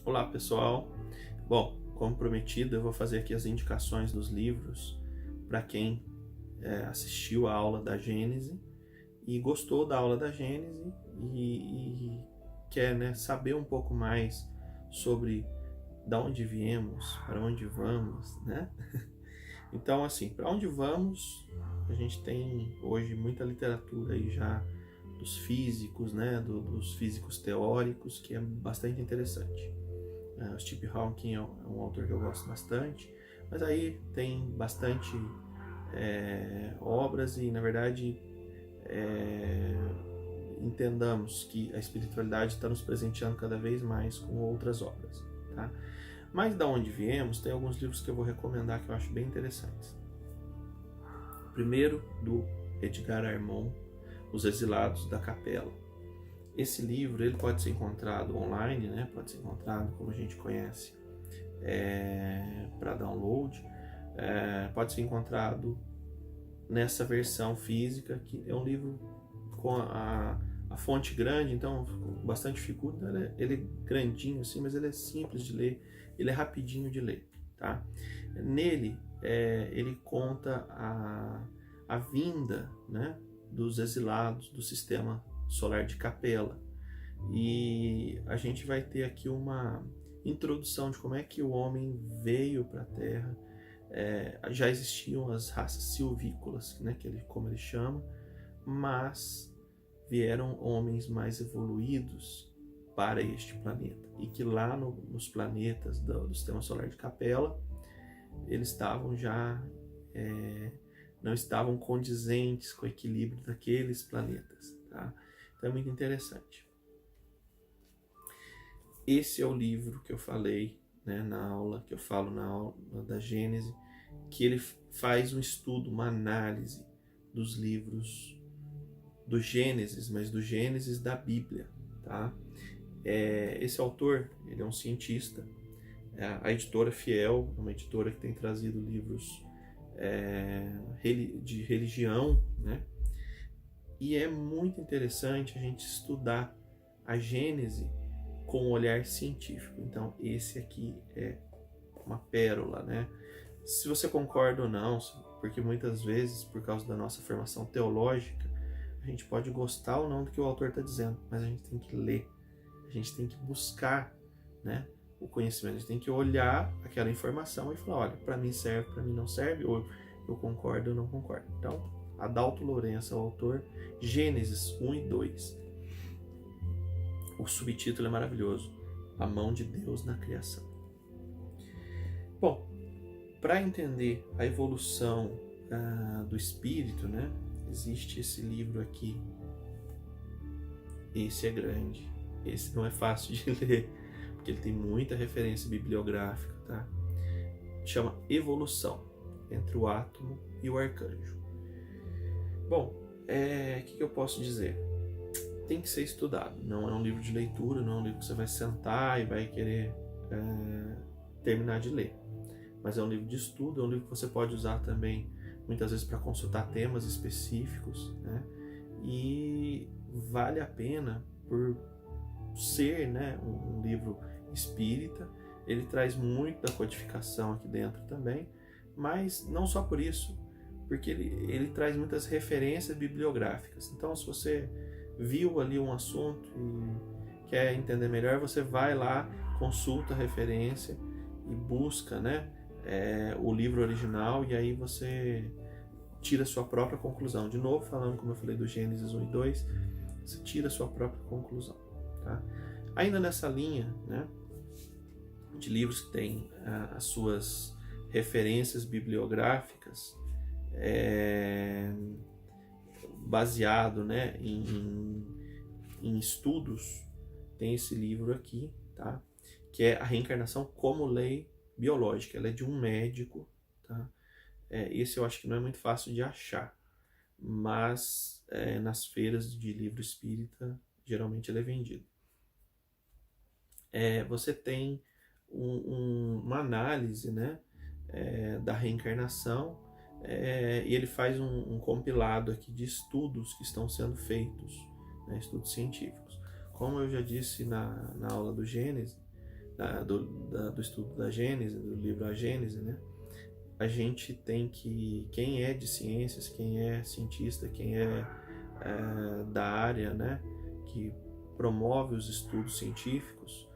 Olá pessoal, bom, como prometido eu vou fazer aqui as indicações dos livros para quem assistiu a aula da Gênese e gostou da aula da Gênese e quer, saber um pouco mais sobre da onde viemos, para onde vamos, né? Então assim, para onde vamos, a gente tem hoje muita literatura aí já dos físicos, né, dos físicos teóricos, que é bastante interessante. O Stephen Hawking é um autor que eu gosto bastante, mas aí tem bastante obras e, na verdade, entendamos que a espiritualidade está nos presenteando cada vez mais com outras obras, tá? Mas da onde viemos, tem alguns livros que eu vou recomendar que eu acho bem interessantes. Primeiro, do Edgar Armond, Os Exilados da Capela. Esse livro ele pode ser encontrado online, né? Pode ser encontrado, como a gente conhece, para download. Pode ser encontrado nessa versão física, que é um livro com a fonte grande, então bastante dificuldade. Ele é grandinho assim, mas ele é simples de ler, ele é rapidinho de ler, tá? Nele, ele conta a vinda, né, dos exilados do sistema solar de Capela, e a gente vai ter aqui uma introdução de como é que o homem veio para a Terra. Já existiam as raças silvícolas, né, como ele chama, mas vieram homens mais evoluídos para este planeta, e que lá nos planetas do sistema solar de Capela eles estavam já não estavam condizentes com o equilíbrio daqueles planetas, tá? Então é muito interessante. Esse é o livro que eu falei, né, na aula da Gênese, que ele faz um estudo, uma análise dos livros do Gênesis, mas do Gênesis da Bíblia, tá? Esse autor, ele é um cientista. A editora Fiel é uma editora que tem trazido livros de religião, né? E é muito interessante a gente estudar a Gênese com um olhar científico. Então esse aqui é uma pérola, né? Se você concorda ou não, porque muitas vezes, por causa da nossa formação teológica, a gente pode gostar ou não do que o autor está dizendo, mas a gente tem que ler, a gente tem que buscar, né, o conhecimento, a gente tem que olhar aquela informação e falar, olha, para mim serve, para mim não serve, ou eu concordo ou não concordo. Então, Adalto Lourenço é o autor, Gênesis 1 e 2. O subtítulo é maravilhoso, A Mão de Deus na Criação. Bom, para entender a evolução do espírito, né, existe esse livro aqui. Esse é grande, esse não é fácil de ler, porque ele tem muita referência bibliográfica, tá? Chama Evolução, entre o átomo e o arcanjo. Bom, o que eu posso dizer? Tem que ser estudado, não é um livro de leitura, não é um livro que você vai sentar e vai querer terminar de ler, mas é um livro de estudo, é um livro que você pode usar também muitas vezes para consultar temas específicos, né? E vale a pena por ser, né, um livro espírita. Ele traz muita codificação aqui dentro também, mas não só por isso, porque ele traz muitas referências bibliográficas. Então, se você viu ali um assunto e quer entender melhor, você vai lá, consulta a referência e busca, né, o livro original, e aí você tira a sua própria conclusão. De novo, falando como eu falei do Gênesis 1 e 2, você tira a sua própria conclusão, tá? Ainda nessa linha, né, de livros que têm as suas referências bibliográficas, baseado, né, em estudos, tem esse livro aqui, tá, que é A Reencarnação como Lei Biológica. Ela é de um médico, tá? Esse eu acho que não é muito fácil de achar, mas nas feiras de livro espírita geralmente ele é vendido. Você tem uma análise, né, da reencarnação, e ele faz um compilado aqui de estudos que estão sendo feitos, né, estudos científicos. Como eu já disse na aula do Gênesis, do estudo da Gênese, do livro A Gênese, né? A gente tem que, quem é de ciências, quem é cientista, quem é da área, né, que promove os estudos científicos,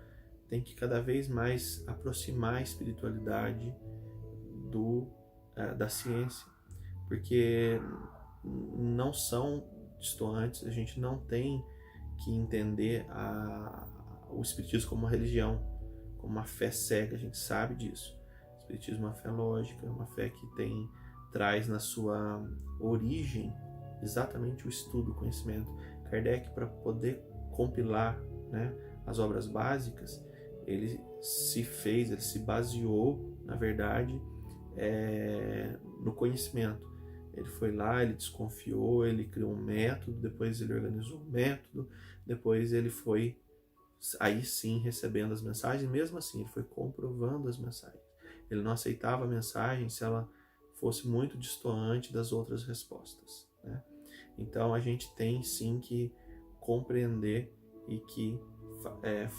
tem que cada vez mais aproximar a espiritualidade da ciência, porque não são distantes. A gente não tem que entender o espiritismo como uma religião, como uma fé cega. A gente sabe disso. O espiritismo é uma fé lógica, uma fé que traz na sua origem exatamente o estudo, o conhecimento. Kardec, para poder compilar, né, as obras básicas, ele se baseou, na verdade, no conhecimento. Ele foi lá, ele desconfiou, ele criou um método, depois ele organizou um método, depois ele foi, aí sim, recebendo as mensagens. Mesmo assim, ele foi comprovando as mensagens. Ele não aceitava a mensagem se ela fosse muito distoante das outras respostas, né? Então a gente tem sim que compreender e que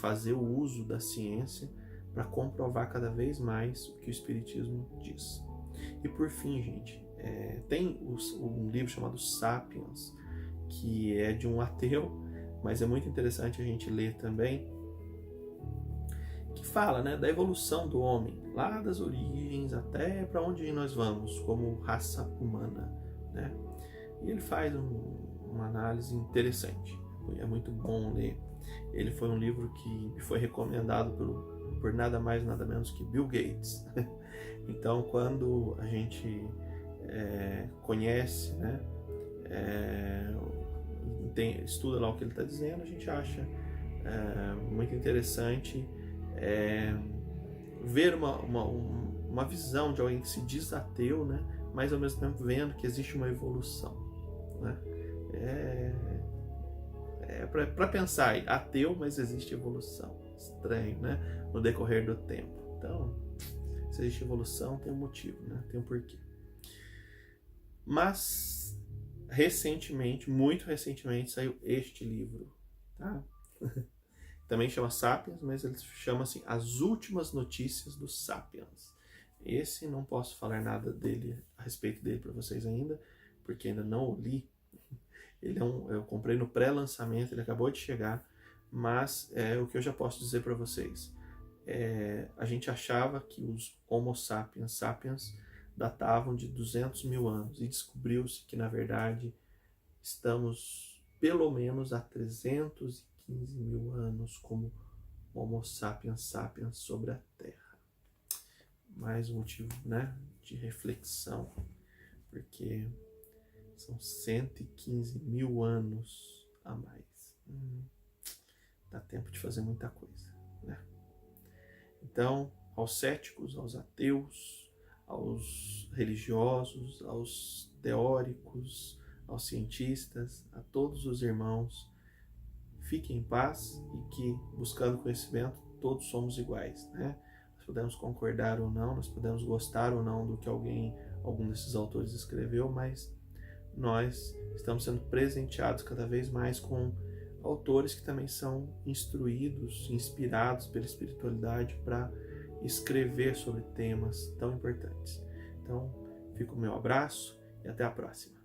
fazer o uso da ciência para comprovar cada vez mais o que o Espiritismo diz. E por fim, gente, tem um livro chamado Sapiens, que é de um ateu, mas é muito interessante a gente ler também, que fala, né, da evolução do homem, lá das origens até para onde nós vamos como raça humana, né? E ele faz uma análise interessante, é muito bom ler. Ele foi um livro que foi recomendado por nada mais nada menos que Bill Gates. Então, quando a gente conhece, né, estuda lá o que ele está dizendo, a gente acha muito interessante ver uma visão de alguém que se diz ateu, né, mas ao mesmo tempo vendo que existe uma evolução, né? Para pensar, ateu, mas existe evolução. Estranho, né? No decorrer do tempo. Então, se existe evolução, tem um motivo, né? Tem um porquê. Mas, recentemente, muito recentemente, saiu este livro, tá? Também chama Sapiens, mas ele chama assim As Últimas Notícias do Sapiens. Esse não posso falar nada a respeito dele para vocês ainda, porque ainda não o li. Eu comprei no pré-lançamento, ele acabou de chegar, mas o que eu já posso dizer para vocês, a gente achava que os Homo sapiens datavam de 200 mil anos, e descobriu-se que, na verdade, estamos pelo menos há 315 mil anos como Homo sapiens sobre a Terra. Mais um motivo, né, de reflexão, porque são 115 mil anos a mais. Dá tempo de fazer muita coisa, né? Então, aos céticos, aos ateus, aos religiosos, aos teóricos, aos cientistas, a todos os irmãos, fiquem em paz, e que, buscando conhecimento, todos somos iguais, né? Nós podemos concordar ou não, nós podemos gostar ou não do que algum desses autores escreveu, mas nós estamos sendo presenteados cada vez mais com autores que também são instruídos, inspirados pela espiritualidade para escrever sobre temas tão importantes. Então, fica o meu abraço e até a próxima.